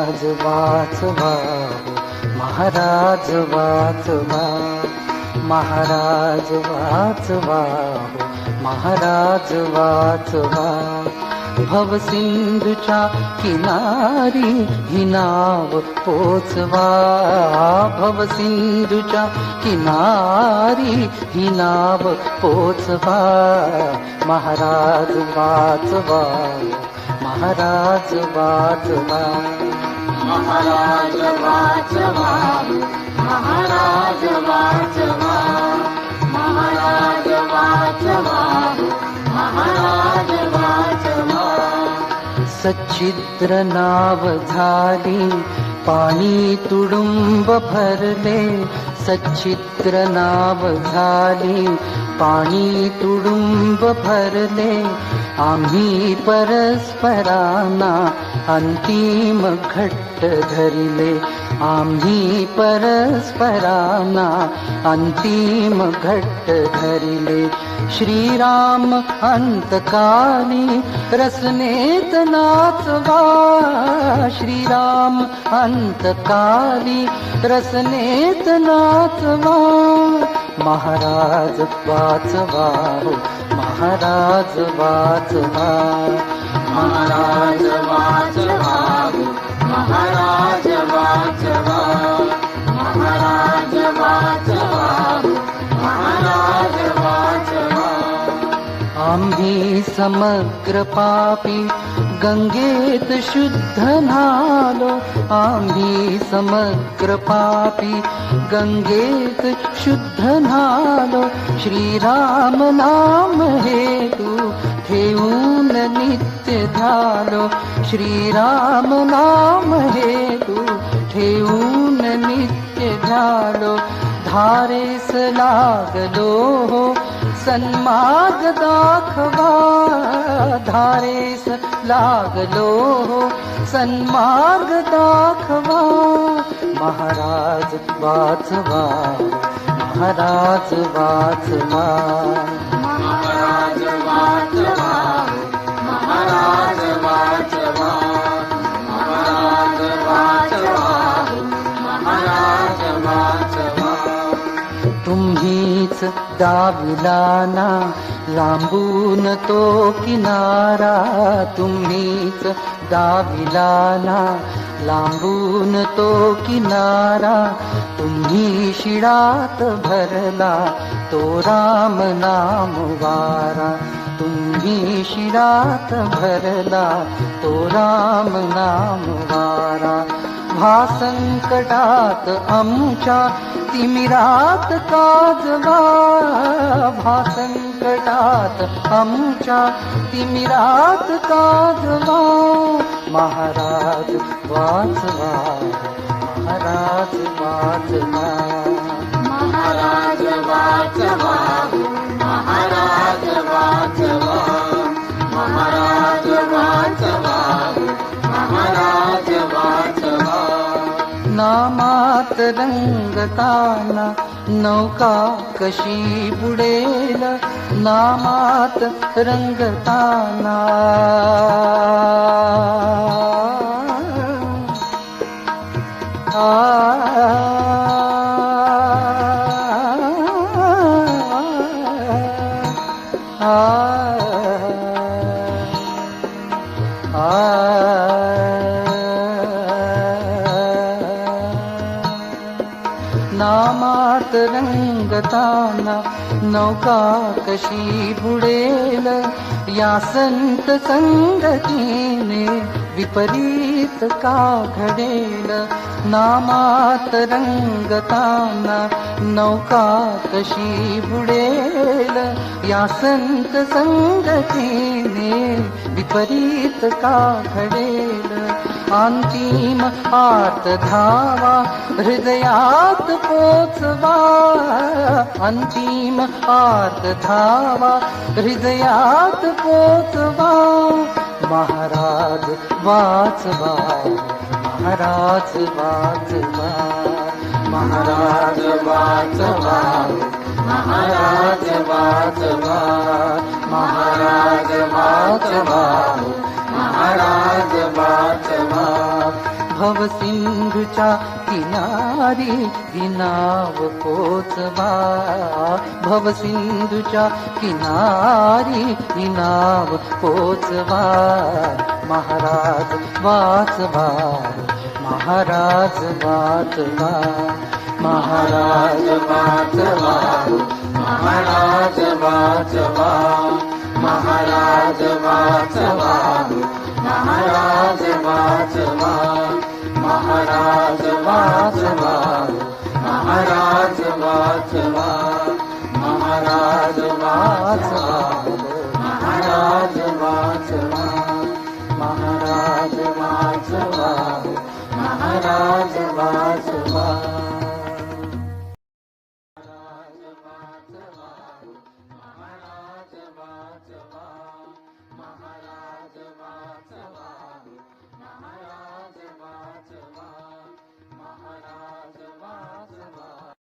महाराज वाचवा, महाराज वाचवा, महाराज वाचवा, महाराज वाचवा. भवसिंधूच्या किनारी ही नाव पोचवा, भवसिंधूच्या किनारी ही नाव पोचवा. महाराज वाचवा, महाराज वाचवा, महाराज वाचवा, महाराज वाचवा, महाराज वाचवा, महाराज वाचवा. सच्छिद्र नाव झाली पाणी तुडुंब भरले, सच्छिद्र नाव झाली पाणी तुडुंब भरले. आम्ही परस्परांना अंतिम घट्ट धरिले, आम्ही परस्परांना अंतिम घट्ट धरिले. श्रीराम अंतकाली रसनेत नाचवा, श्रीराम अंतकाली रसनेत नाचवा. महाराज वाचवा, महाराज वाचवा, महाराज वाचवा, महाराज वाचवा, महाराज वाचवा, महाराज वाचवा. आम्ही समग्र पापी गंगेत शुद्ध नालो, आम्ही समग्र पापी गंगेत शुद्ध नालो. श्रीराम नाम हेतू ठेवून नित्य ध्यालो, श्रीराम नाम हेतू ठेवून नित्य ध्यालो. धारेस लागलो हो सन्मार्ग दाखवा, धारेस लागलो हो सन्मार्ग दाखवा. महाराज वाचवा, महाराज वाचवा, महाराज वाचवा, महाराज वाचवा, महाराज वाचवा, महाराज वाचवा. तुम्हीच दाविलाना लांबून तो किनारा, तुम्हीच दाविलाना लांबून तो किनारा. तुम्ही शिडात भरला तो राम नाम वारा, तुम्ही शिडात भरला तो राम नाम वारा. भासंकटात आमच्या तिमिरात काजवा, भासंकटात आमच्या तिमिरात काजवा. महाराज वाचवा, महाराज वाचवा, महाराज वाचवा, महाराज वाचवा, महाराज वाचवा, महाराज वाचवा. नामात रंगताना नौका कशी बुडेल, नामात रंगताना नामात रंगताना नौका कशी बुडेल. या संत संगतीने विपरीत का घडेल, नामात रंगताना नौका कशी बुडेल. या संत संगतीने विपरीत का घडेल. अंतिम आत धावा हृदयात पोचवा, अंतिम आत धावा हृदयात पोचवा. महाराज वाचवा, महाराज वाचवा, महाराज वाचवा, महाराज वाचवा, महाराज वाचवा, महाराज वाचवा. भवसिंधूच्या किनारी ही नाव पोचवा, भवसिंधूच्या किनारी ही नाव पोचवा. महाराज वाचवा, महाराज वाचवा, महाराज वाचवा, महाराज वाचवा, महाराज वाचवा, महाराज वाचवा, महाराज वाचवा, महाराज वाचवा, महाराज वाचवा, महाराज वाचवा, महाराज वाचवा, महाराज वाचवा.